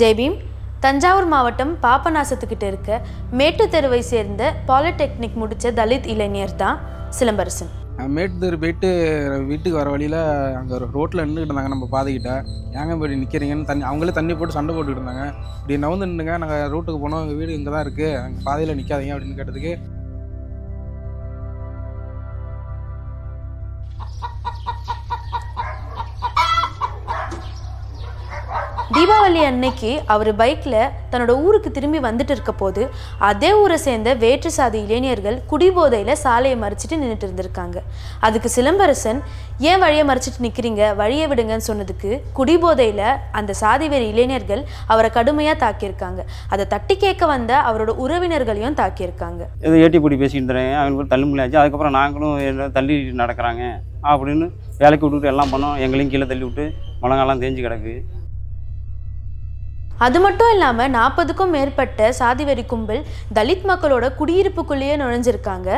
ஜெய்பீம் தஞ்சாவூர் மாவட்டம் பாபநாசத்துக்கிட்ட இருக்க மேட்டு தெருவை சேர்ந்த பாலிடெக்னிக் முடித்த தலித் இளைஞர் தான் சிலம்பரசன். மேட்டு தெரு போயிட்டு வீட்டுக்கு வர வழியில் அங்கே ரோட்டில் நின்றுக்கிட்டு இருந்தாங்க. நம்ம பாதைக்கிட்ட ஏங்க போய் நிற்கிறீங்கன்னு அவங்களே தண்ணி போட்டு சண்டை போட்டுக்கிட்டு இருந்தாங்க. இப்படி நவுந்து நின்றுங்க, நாங்கள் ரோட்டுக்கு போனோம், எங்கள் வீடு இங்கே தான் இருக்குது, அங்கே பாதையில் நிற்காதீங்க அப்படின்னு கேட்டதுக்கு தீபாவளி அன்னைக்கு அவர் பைக்கில் தன்னோட ஊருக்கு திரும்பி வந்துட்டு இருக்க போது அதே ஊரை சேர்ந்த வேற்று சாதி இளைஞர்கள் குடிபோதையில் சாலையை மறைச்சிட்டு நின்றுட்டு இருந்திருக்காங்க. அதுக்கு சிலம்பரசன் ஏன் வழியை மறைச்சிட்டு நிற்கிறீங்க, வழியை விடுங்கன்னு சொன்னதுக்கு குடிபோதையில் அந்த சாதி வேறு இளைஞர்கள் அவரை கடுமையாக தாக்கியிருக்காங்க. அதை தட்டி கேட்க வந்த அவரோட உறவினர்களையும் தாக்கியிருக்காங்க. ஏதோ ஏட்டி பிடி பேசிட்டு இருந்தேன், அவங்களுக்கு தள்ளு முடியாச்சு. அதுக்கப்புறம் நாங்களும் தள்ளி நடக்கிறாங்க அப்படின்னு வேலைக்கு விட்டுக்கிட்டு எல்லாம் பண்ணோம். எங்களையும் கீழே தள்ளி விட்டு முழங்காலாம் தேஞ்சு கிடக்கு. அது மட்டும் இல்லாமல் 40க்கும் மேற்பட்ட சாதிவெறி கும்பல் தலித் மக்களோட குடியிருப்புக்குள்ளேயே நுழைஞ்சிருக்காங்க.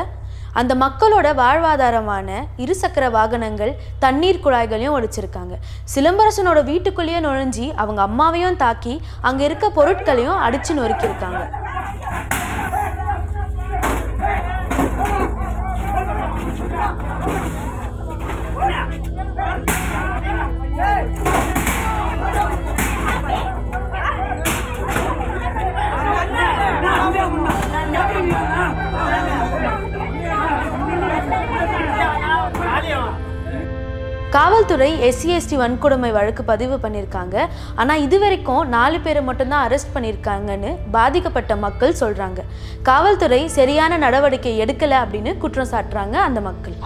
அந்த மக்களோட வாழ்வாதாரமான இருசக்கர வாகனங்கள், தண்ணீர் குழாய்களையும் ஒழிச்சிருக்காங்க. சிலம்பரசனோட வீட்டுக்குள்ளேயே நுழைஞ்சி அவங்க அம்மாவையும் தாக்கி அங்கே இருக்க பொருட்களையும் அடித்து நொறுக்கியிருக்காங்க. காவல்துறை SC/ST வன்கொடுமை வழக்கு பதிவு பண்ணியிருக்காங்க. ஆனால் இது வரைக்கும் 4 பேரை மட்டும்தான் அரெஸ்ட் பண்ணியிருக்காங்கன்னு பாதிக்கப்பட்ட மக்கள் சொல்கிறாங்க. காவல்துறை சரியான நடவடிக்கை எடுக்கலை அப்படின்னு குற்றம் சாட்டுறாங்க அந்த மக்கள்.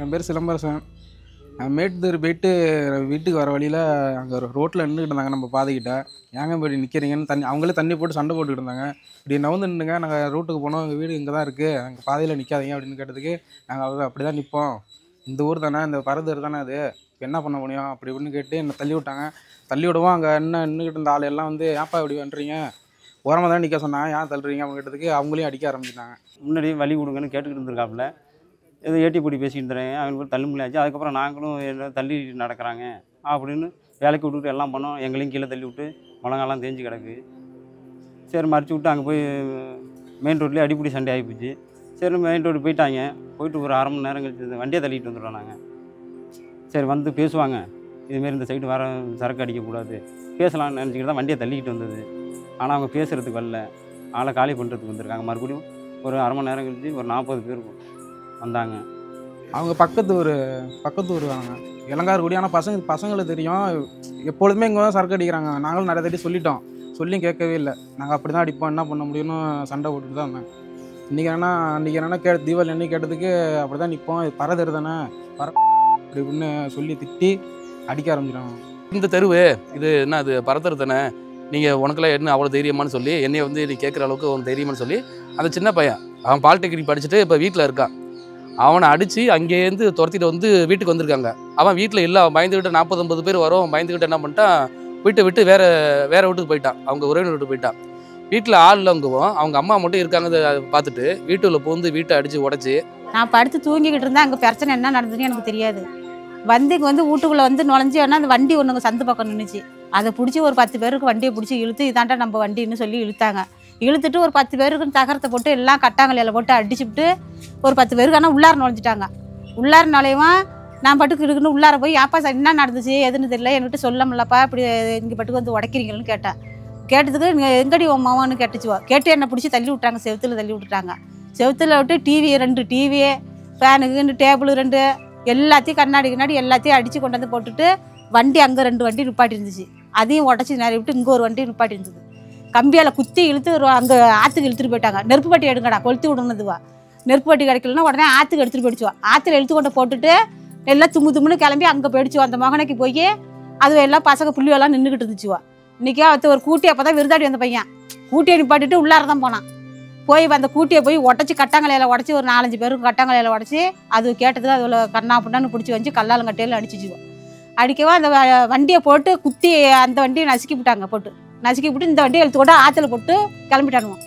என் பேர் சிலம்பரசன். மேட்டு தெரு போயிட்டு வீட்டுக்கு வர வழியில் அங்கே ரோட்டில் நின்றுக்கிட்டு இருந்தாங்க. நம்ம பாதைக்கிட்ட ஏங்க போய் நிற்கிறீங்கன்னு அவங்களே தண்ணி போட்டு சண்டை போட்டுக்கிட்டு இருந்தாங்க. இப்படி நவுந்து நின்றுங்க, நாங்கள் ரோட்டுக்கு போனோம், எங்கள் வீடு இங்கே தான் இருக்குது, அங்கே பாதையில் நிற்காதீங்க அப்படின்னு கேட்டதுக்கு நாங்கள் அப்படி தான் நிற்போம், இந்த ஊர் தானே, இந்த பரதூர் தானே, அது என்ன பண்ண முடியும் அப்படி இப்படின்னு கேட்டு என்னை தள்ளி விட்டாங்க. தள்ளி விடுவோம். அங்கே நின்றுக்கிட்டு இருந்த ஆள் எல்லாம் வந்து ஏன்ப்பா இப்படி பண்ணுறீங்க, ஓரமாக தான் நிற்க சொன்னாங்க, ஏன் தள்ளுறீங்க அப்படின்னு கேட்டதுக்கு அவங்களையும் அடிக்க ஆரம்பிச்சிட்டாங்க. முன்னாடி வழி கொடுங்கன்னு கேட்டுக்கிட்டு இருந்திருக்காப்புல. ஏதோ ஏட்டி பிடி பேசிட்டு இருந்தேன், அவங்களுக்கு தள்ளு முடியாச்சு. அதுக்கப்புறம் நாங்களும் தள்ளி நடக்கிறாங்க அப்படின்னு வேலைக்கு விட்டுக்கிட்டு எல்லாம் பண்ணோம். எங்களையும் கீழே தள்ளி விட்டு முழங்காலாம் தேஞ்சு கிடக்கு. சரி மறிச்சு விட்டு அங்கே போய் மெயின் ரோட்லேயே அடிப்படி சண்டை ஆகிப்போச்சு. சரி மெயின் ரோடு போயிட்டாங்க. போயிட்டு ஒரு அரை மணி நேரம் கழிச்சு வண்டியை தள்ளிட்டு வந்துடுறோம் நாங்கள். சரி வந்து பேசுவாங்க, இதுமாரி இந்த சைடு வர சரக்கு அடிக்கக்கூடாது பேசலாம்னு நினச்சிக்கிட்டு தான் வண்டியை தள்ளிக்கிட்டு வந்தது. ஆனால் அவங்க பேசுகிறதுக்கு வரல, ஆளை காலி பண்ணுறதுக்கு வந்திருக்காங்க. மறுபடியும் ஒரு அரை மணி நேரம் கழிச்சு ஒரு 40 பேர் வந்தாங்க. அவங்க பக்கத்து ஊர் வாங்க இளங்கார்குடி. ஆனால் பசங்களுக்கு தெரியும், எப்பொழுதுமே இங்கே தான் சரக்கு அடிக்கிறாங்க. நாங்களும் நிறைய தட்டி சொல்லிட்டோம், சொல்லியும் கேட்கவே இல்லை. நாங்கள் அப்படி தான் அடிப்போம், என்ன பண்ண முடியும்னு சண்டை போட்டுட்டு தான் இருந்தேன். இன்றைக்கி என்னன்னா தீபாவளி அன்றைக்கி கேட்டதுக்கு அப்படி தான் நிற்போம், இது பரதர் தானே அப்படி இப்படின்னு சொல்லி திட்டி அடிக்க ஆரம்பிச்சிட்டாங்க. இந்த தெருவு இது என்ன, அது பரதர் தானே, நீங்கள் உனக்குலாம் என்ன அவ்வளோ தைரியமானு சொல்லி என்னையை வந்து நீ கேட்குற அளவுக்கு உனக்கு தைரியமானு சொல்லி அந்த சின்ன பையன் அவன் பாலிடெக்னிக் படிச்சுட்டு இப்போ வீட்டில் இருக்கான். அவனை அடித்து அங்கேருந்து துரத்திட்டு வந்து வீட்டுக்கு வந்திருக்காங்க. அவன் வீட்டில் இல்லை, அவன் பயந்துக்கிட்டு 40-50 பேர் வரும், பயந்துக்கிட்டு என்ன பண்ணிட்டான், வீட்டை விட்டு வேறு வீட்டுக்கு போயிட்டான், அவங்க உறவினர் வீட்டுக்கு போயிட்டான். வீட்டில் ஆள் இல்லைங்கவும் அவங்க அம்மா மட்டும் இருக்காங்க பார்த்துட்டு வீட்டுக்குள்ளே பூந்து வீட்டை அடித்து உடச்சி. நான் படுத்து தூங்கிக்கிட்டு இருந்தேன். அங்கே பிரச்சனை என்ன நடந்ததுன்னு எனக்கு தெரியாது. இங்கே வந்து வீட்டுக்குள்ளே வந்து நுழைஞ்சி ஆனால் அந்த வண்டி ஒன்றுங்க சந்து பக்கம் நின்றுச்சு. அதை பிடிச்சி ஒரு 10 பேருக்கு வண்டியை பிடிச்சி இழுத்து இதாண்டா நம்ம வண்டின்னு சொல்லி இழுத்தாங்க. இழுத்துட்டு ஒரு 10 பேருக்கு தகரத்தை போட்டு எல்லாம் கட்டாங்கலையில் போட்டு அடிச்சுவிட்டு ஒரு 10 பேருக்கு ஆனால் உள்ளார நுழைஞ்சிட்டாங்க. உள்ளார நுழையவும் நான் பட்டுக்கு இருக்குன்னு உள்ளார போய் யாப்பா என்ன நடந்துச்சு எதுன்னு தெரியல, என்கிட்ட சொல்ல முடியலப்பா, இப்படி இங்கே பட்டுக்கு வந்து உடைக்கிறீங்கன்னு கேட்டேன். கேட்டதுக்கு எங்கடி உன் மாமான்னு கேட்டுச்சுவா. கேட்டு என்னை பிடிச்சி தள்ளி விட்டாங்க, செவுத்தில் தள்ளி விட்டுட்டாங்க. செவுத்தில் விட்டு டிவி 2 டிவி, ஃபேனுக்கு டேபிள் 2 எல்லாத்தையும் கண்ணாடி எல்லாத்தையும் அடித்து கொண்டு வந்து போட்டுட்டு வண்டி அங்கே 2 வண்டி நிப்பாட்டி இருந்துச்சு. அதையும் உடச்சி நிறைய விட்டு இங்கே ஒரு வண்டி நிப்பாட்டி இருந்தது. கம்பியால் குத்தி இழுத்து அங்கே ஆற்றுக்கு இழுத்துட்டு போயிட்டாங்க. நெருப்பு பட்டி எடுங்கடா கொளுத்தி விடுனதுவா. நெருப்பு பட்டி கிடைக்கலன்னா உடனே ஆற்றுக்கு எடுத்துகிட்டு போயிடுச்சுவா. ஆற்றுல இழுத்து கொண்டு போட்டுட்டு எல்லாம் தும்முன்னு கிளம்பி அங்கே போயிடுச்சுவா. அந்த மகனைக்கு போய் அது எல்லாம் பசங்க புள்ளியெல்லாம் நின்றுக்கிட்டு இருந்துச்சுவா. இன்றைக்கி அவத்த ஒரு கூட்டி அப்போ தான் விருதாடி வந்த பையன் கூட்டியை நிப்பாட்டிட்டு உள்ளார தான் போனான். போய் அந்த கூட்டியை போய் உடச்சி கட்டாங்கலையில் உடச்சி ஒரு 4-5 பேருக்கு கட்டாங்கலையில் உடச்சி அது கேட்டதுக்கு அதில் கண்ணா புண்ணான்னு பிடிச்சி வச்சு கல்லாலங்கட்டையில் அடிச்சிச்சுவோம். அடிக்கவா அந்த வண்டியை போட்டு குத்தி அந்த வண்டியை நசுக்கி விட்டாங்க. போட்டு நசுக்கி விட்டு இந்த வண்டியை எடுத்து கூட ஆற்றுல போட்டு கிளம்பிட்டானுவோம்.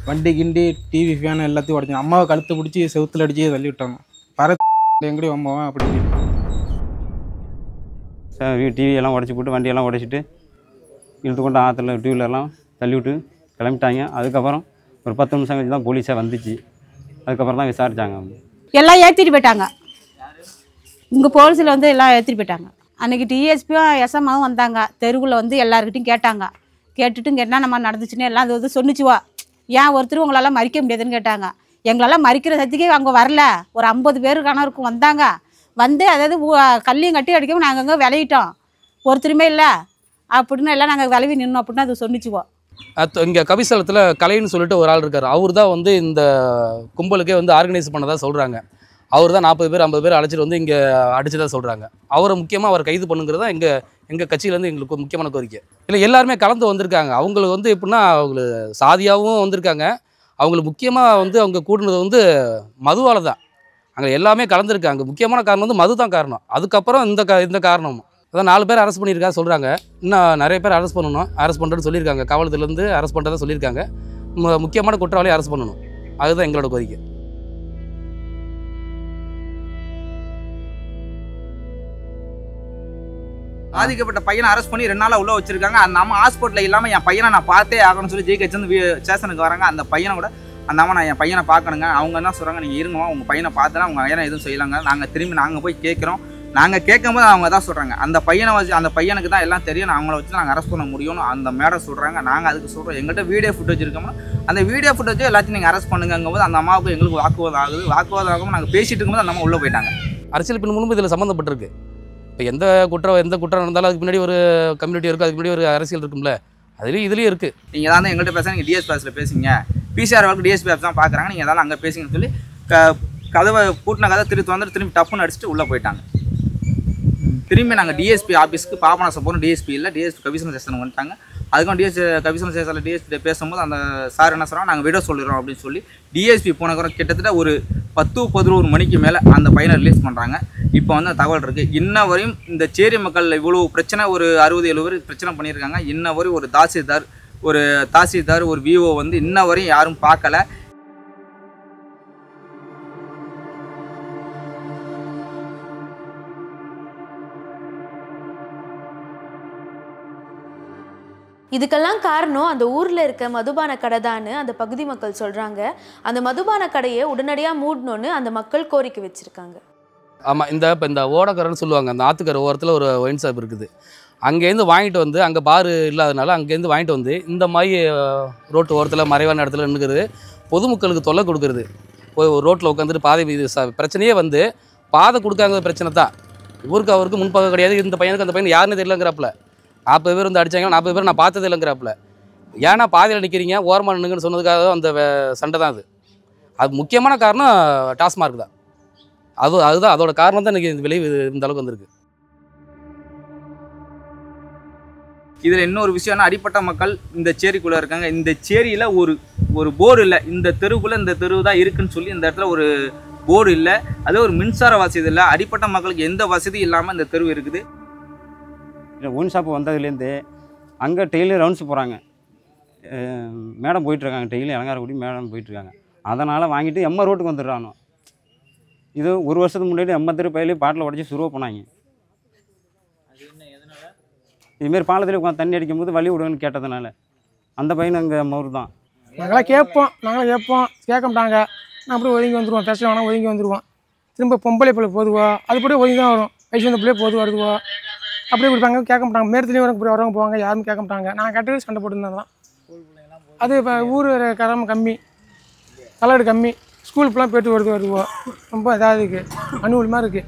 வண்டி கிண்டி டிவி ஃபேன் எல்லாத்தையும் உடச்சி அம்மாவை கழுத்து பிடிச்சி செவுத்துல அடிச்சு தள்ளி விட்டாங்க. பரத் எங்கடி அம்மாவா அப்படின்னு சார் டிவி எல்லாம் உடச்சி போட்டு வண்டியெல்லாம் உடச்சிட்டு இழுத்து கொண்டு ஆற்றுல டூவீலர்லாம் தள்ளி விட்டு கிளம்பிட்டாங்க. அதுக்கப்புறம் ஒரு 10 நிமிஷம் கழிச்சு தான் போலீஸாக வந்துச்சு. அதுக்கப்புறம் தான் விசாரித்தாங்க. எல்லாம் ஏற்றிட்டு போயிட்டாங்க. இங்கே போலீஸில் வந்து எல்லாம் ஏற்றிட்டு போயிட்டாங்க. அன்றைக்கி டிஎஸ்பியும் எஸ்எம்மாவும் வந்தாங்க. தெருவில் வந்து எல்லாருக்கிட்டையும் கேட்டாங்க. கேட்டுட்டு இங்கே என்ன நம்ம நடந்துச்சுன்னு எல்லாம் அது வந்து சொன்னிச்சுவா. ஏன் ஒருத்தர் உங்களால் மறிக்க முடியாதுன்னு கேட்டாங்க. எங்களால் மறிக்கிற சக்திக்கே அங்கே வரல. ஒரு 50 பேர் கணவருக்கும் வந்தாங்க. வந்து அதாவது கல்லையும் கட்டி அடிக்கவும் நாங்கள் அங்கே விளையிட்டோம். ஒருத்தருமே இல்லை அப்படின்னு எல்லாம் நாங்கள் விளைவி நின்னோம் அப்படின்னு அது சொன்னிச்சுவோம். இங்கே கவிசலத்தில் கலைன்னு சொல்லிட்டு ஒரு ஆள் இருக்கார். அவர் தான் வந்து இந்த கும்பலுக்கே வந்து ஆர்கனைஸ் பண்ணதாக சொல்கிறாங்க. அவர் தான் 40 பேர் 50 பேர் அழைச்சிட்டு வந்து இங்கே அடிச்சதாக சொல்கிறாங்க. அவரை முக்கியமாக அவர் கைது பண்ணுங்கிறது தான் எங்கள் கட்சியிலேருந்து எங்களுக்கு ஒரு முக்கியமான கோரிக்கை. இல்லை எல்லாருமே கலந்து வந்திருக்காங்க. அவங்களுக்கு வந்து எப்படின்னா அவங்களுக்கு சாதியாகவும் வந்திருக்காங்க. அவங்களுக்கு முக்கியமாக வந்து அவங்க கூடுனது வந்து மதுவால் தான். அங்கே எல்லாமே கலந்துருக்காங்க. முக்கியமான காரணம் வந்து மது தான் காரணம். அதுக்கப்புறம் இந்த காரணமும் அதான் 4 பேர் அரெஸ்ட் பண்ணியிருக்கா சொல்கிறாங்க. இன்னும் நிறைய பேர் அரெஸ்ட் பண்ணணும். அரெஸ்ட் பண்ணுறதுன்னு சொல்லியிருக்காங்க. காவல்துறையிலேருந்து அரெஸ்ட் பண்ணுறதா சொல்லியிருக்காங்க. முக்கியமான குற்றவாளியை அரெஸ்ட் பண்ணணும். அதுதான் எங்களோட கோரிக்கை. பாதிக்கப்பட்ட பையனை அரெஸ்ட் பண்ணி 2 நாளாக உள்ள வச்சிருக்காங்க. அந்த அம்மா ஹாஸ்பிட்டலில் இல்லாமல் என் பையனை நான் பார்த்தே ஆகணும்னு சொல்லி ஜெயிக்க வச்சு ஸ்டேஷனுக்கு வராங்க. அந்த பையனை கூட அந்த அம்மா நான் என் பையனை பார்க்கணுங்க. அவங்க என்ன சொல்கிறாங்க, நீங்கள் இருங்கம்மா உங்கள் பையனை பார்த்தனா உங்கள் பையனை எதுவும் செய்யலாங்க. நாங்கள் திரும்பி நாங்கள் போய் கேட்குறோம். நாங்கள் கேட்கும்போது அவங்க தான் சொல்கிறாங்க, அந்த பையனை வச்சு அந்த பையனுக்கு தான் எல்லாம் தெரியும், நான் அவங்கள வச்சு நாங்கள் அரெஸ்ட் பண்ண முடியும்னு அந்த மேடம் சொல்கிறாங்க. நாங்கள் அதுக்கு சொல்கிறோம், எங்கள்கிட்ட வீடியோ ஃபுட்டேஜ் இருக்கோம்னா அந்த வீடியோ ஃபுட்டேஜ் எல்லாத்தையும் நீங்கள் அரெஸ்ட் பண்ணுங்கும்போது அந்த அம்மாவுக்கு எங்களுக்கு வாக்குவாதம் ஆகுது. வாக்குவாதம் ஆகாமல் நாங்கள் பேசிட்டு இருக்கும்போது அந்த அம்மா உள்ளே போயிட்டாங்க. அரசியல் பின் முன்பு இதில் சம்மந்தப்பட்டிருக்கு. இப்போ எந்த குற்றம் நடந்தாலும் அதுக்கு முன்னாடி ஒரு கம்யூனிட்டி இருக்குது, அதுக்கு முன்னாடி ஒரு அரசியல் இருக்கும்ல, அதுலேயும் இதுலேயும் இருக்குது. நீங்கள் தான் எங்கள்கிட்ட பேச, நீங்கள் டிஎஸ்பி ஆஃபீஸில் பேசுங்க, பிசிஆர் வரைக்கும் டிஎஸ்பி ஆஃபீஸ் தான் பார்க்குறாங்க, நீங்கள் எதாவது அங்கே பேசுங்கன்னு சொல்லி கதவை பூட்டின கதை திரும்பி டப்புன்னு அடிச்சுட்டு உள்ளே போயிட்டாங்க. திரும்பி நாங்கள் டிஎஸ்பி ஆஃபீஸ்க்கு பாபநாசம் போகிறோம். டிஎஸ்பி இல்லை, டிஎஸ்பி கமிஷனர் ஸ்டேஷனுக்கு வந்துட்டாங்க. அதுக்கும் கமிஷனர் ஸ்டேஷனில் டிஎஸ்பி பேசும்போது அந்த சார் என்ன சொல்கிறாங்க, நாங்கள் விட சொல்லிடுறோம் அப்படின்னு சொல்லி டிஎஸ்பி போனக்கப்புறம் கிட்டத்தட்ட ஒரு 10-11 மணிக்கு மேலே அந்த பையனை ரிலீஸ் பண்ணுறாங்க. இப்போ வந்து தகவல் இருக்குது, இன்ன வரையும் இந்த சேரி மக்கள் இவ்வளோ பிரச்சனை, ஒரு 60-70 பேர் பிரச்சனை பண்ணியிருக்காங்க. இன்ன வரையும் ஒரு தாசில்தார் ஒரு விஓ வந்து இன்ன வரையும் யாரும் பார்க்கல. இதுக்கெல்லாம் காரணம் அந்த ஊரில் இருக்க மதுபான கடை தான்னு அந்த பகுதி மக்கள் சொல்கிறாங்க. அந்த மதுபான கடையை உடனடியாக மூடணும்னு அந்த மக்கள் கோரிக்கை வச்சுருக்காங்க. ஆமாம், இப்போ இந்த ஓடக்கரைன்னு சொல்லுவாங்க, அந்த ஆற்றுக்கரை ஓரத்தில் ஒரு ஒயின் ஷாப் இருக்குது. அங்கேருந்து வாங்கிட்டு வந்து, அங்கே பாரு இல்லாதனால அங்கேருந்து வாங்கிட்டு வந்து இந்த மாதிரி ரோட்டு ஓரத்தில் மறைவான இடத்துல நின்றுக்கிறது, பொதுமக்களுக்கு தொல்லை கொடுக்குறது. ரோட்டில் உட்காந்துட்டு பாதை பிரச்சனையே வந்து பாதை கொடுக்காத பிரச்சனை தான். இவருக்கு அவருக்கு முன்பாக கிடையாது. இந்த பையனுக்கு அந்த பையன் யாருன்னு தெரியலங்கிறாப்புல. 40 பேர் வந்து அடித்தாங்க, 40 பேர் நான் பார்த்தது இல்லைங்கிறாப்புல. ஏன்னா பாதையில் நிற்கிறீங்க, ஓரமாக நின்னுங்கன்னு சொன்னதுக்காக அந்த சண்டை தான் அது. அது முக்கியமான காரணம் டாஸ்மார்க் தான். அதுதான் அதோட காரணம் தான் இன்றைக்கி இந்த விளைவு இந்த அளவுக்கு வந்திருக்கு. இதில் இன்னொரு விஷயம்னா, அடிப்பட்ட மக்கள் இந்த சேரிக்குள்ளே இருக்காங்க. இந்த சேரியில் ஒரு போர்டு இல்லை. இந்த தெருவுக்குள்ளே இந்த தெருவு தான் இருக்குன்னு சொல்லி இந்த இடத்துல ஒரு போர்டு இல்லை. அதே ஒரு மின்சார வசதி இல்லை. அடிப்பட்ட மக்களுக்கு எந்த வசதியும் இல்லாமல் இந்த தெருவு இருக்குது. ஒன் ஷாப்பு வந்ததுலேருந்து அங்கே டெய்லி ரவுண்ட்ஸ் போகிறாங்க. மேடம் போயிட்டுருக்காங்க, டெய்லி இளங்காரக்குடி மேடம் போயிட்டுருக்காங்க. அதனால் வாங்கிட்டு எம்மா ரோட்டுக்கு வந்துடுறானோ. இது ஒரு வருஷத்துக்கு முன்னாடி 50 பையிலே பாட்டில் உடச்சி சுருவ போனாங்க. இதுமாரி பாலத்தில் உட்காந்து தண்ணி அடிக்கும்போது வழி விடுங்கன்னு கேட்டதுனால அந்த பையன் அங்கே மவுர் தான். நாங்களாம் கேட்போம் கேட்க மாட்டாங்க. நான் அப்படியே ஒதுங்கி வந்துடுவோம். பிரச்சனை வேணால் ஒதுங்கி வந்துடுவோம். திரும்ப பொம்பளை பிள்ளை போதுவா அது கூட ஒதுங்கி தான் வரும். வயசு வந்த பிள்ளையே போது வருதுவோ அப்படியே கொடுப்பாங்க. கேட்க மாட்டாங்க. மேரத்துலேயும் வரவங்க போவாங்க. யாரும் கேட்க மாட்டாங்க. நான் கேட்டது சண்டை போட்டுருந்தேன் தான். அது இப்போ ஊர் கடமை கம்மி, கலடு கம்மி, ஸ்கூல் பிள்ளைலாம் போய்ட்டு வருதுவோ ரொம்ப இதாக இருக்குது, அனுகூலமாக இருக்குது.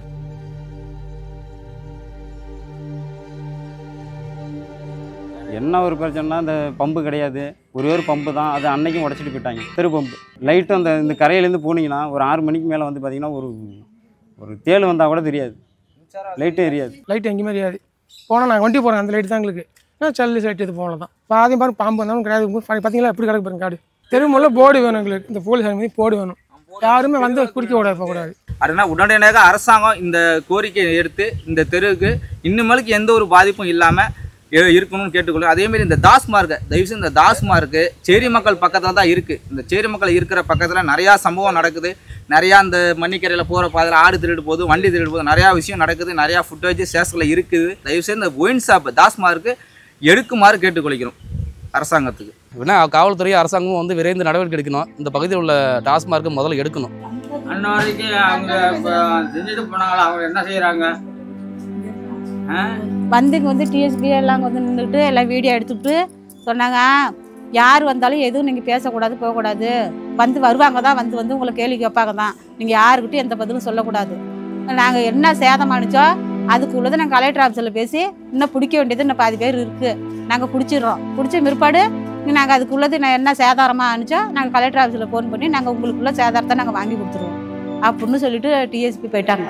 என்ன ஒரு பிரச்சனைனா இந்த பம்பு கிடையாது, ஒரே ஒரு பம்பு தான். அது அன்னைக்கும் உடச்சிட்டு போயிட்டாங்க. தெரு பம்பு லைட்டு இந்த கரையிலேருந்து போனீங்கன்னா ஒரு 6 மணிக்கு மேலே வந்து பார்த்தீங்கன்னா ஒரு தேள் வந்தால் கூட தெரியாது, லைட்டே எரியாது. லைட்டு எங்கேயுமே எரியாது. போனால் நாங்கள் வண்டி போகிறோம், அந்த லைட்டு தான் எங்களுக்கு. சல்லு சைட்டு இது போகல தான். பாதையும் பாருங்க, பாம்பு வந்தாலும் கிடையாது. பார்த்தீங்களா எப்படி கிடக்கு பாருங்க காடு. தெருமுள்ள போர்டு வேணும் எங்களுக்கு. இந்த போலீஸ் அனுமதி போர்டு வேணும். யாருமே வந்து குடிக்க கூடாது, போகக்கூடாது. அதுனா உடனடியாக அரசாங்கம் இந்த கோரிக்கையை எடுத்து இந்த தெருவுக்கு இன்னுமேலுக்கு எந்த ஒரு பாதிப்பும் இல்லாமல் இருக்கணும்னு கேட்டுக்கொள்ளும். அதேமாரி இந்த டாஸ்மார்க்கை தயவுசெய்து இந்த டாஸ்மார்க்கு சேரி மக்கள் பக்கத்தில் தான் இருக்குது. இந்த சேரி மக்கள் இருக்கிற பக்கத்தில் நிறையா சம்பவம் நடக்குது. நிறையா இந்த மண்ணிக்கரையில் போகிற பாதையில் ஆடு திருடு போகுது, வண்டி திருடு போகுது, நிறையா விஷயம் நடக்குது. நிறையா ஃபுட்டேஜ் சேஸில் இருக்குது. தயவுசெய்து இந்த ஒயின் ஷாப் டாஸ்மார்க்கு எடுக்குமாறு கேட்டுக்கொள்கிறோம் அரசாங்கத்துக்கு. அப்படின்னா காவல்துறை அரசாங்கமும் வந்து விரைந்து நடவடிக்கை எடுக்கணும். இந்த பகுதியில் உள்ள டாஸ்மார்க்கு முதல்ல எடுக்கணும். அன்னைக்கு அவங்க செஞ்சுட்டு போனாங்களா, அவங்க என்ன செய்கிறாங்க? வந்து டிஎஸ்பி எல்லாம் வந்து நின்றுட்டு எல்லாம் வீடியோ எடுத்துக்கிட்டு சொன்னாங்க, யார் வந்தாலும் எதுவும் நீங்கள் பேசக்கூடாது, போகக்கூடாது. வருவாங்க தான், வந்து உங்களை கேள்வி கேட்பாங்க தான். நீங்கள் யாருக்கிட்டையும் எந்த பதிலும் சொல்லக்கூடாது. நாங்கள் என்ன சேதம் அனுச்சோ அதுக்கு உள்ளதை நாங்கள் கலெக்டர் ஆஃபீஸில் பேசி இன்னும் பிடிக்க வேண்டியது இன்னும் பாதி பேர் இருக்குது. நாங்கள் பிடிச்சிடுறோம். பிடிச்ச பிற்பாடு நாங்கள் அதுக்கு உள்ளது என்ன சேதாரமாக அனுச்சோ நாங்கள் கலெக்டர் ஆஃபீஸில் ஃபோன் பண்ணி நாங்கள் உங்களுக்குள்ள சேதாரத்தை நாங்கள் வாங்கி கொடுத்துருவோம் அப்படின்னு சொல்லிட்டு டிஎஸ்பி போயிட்டாங்க.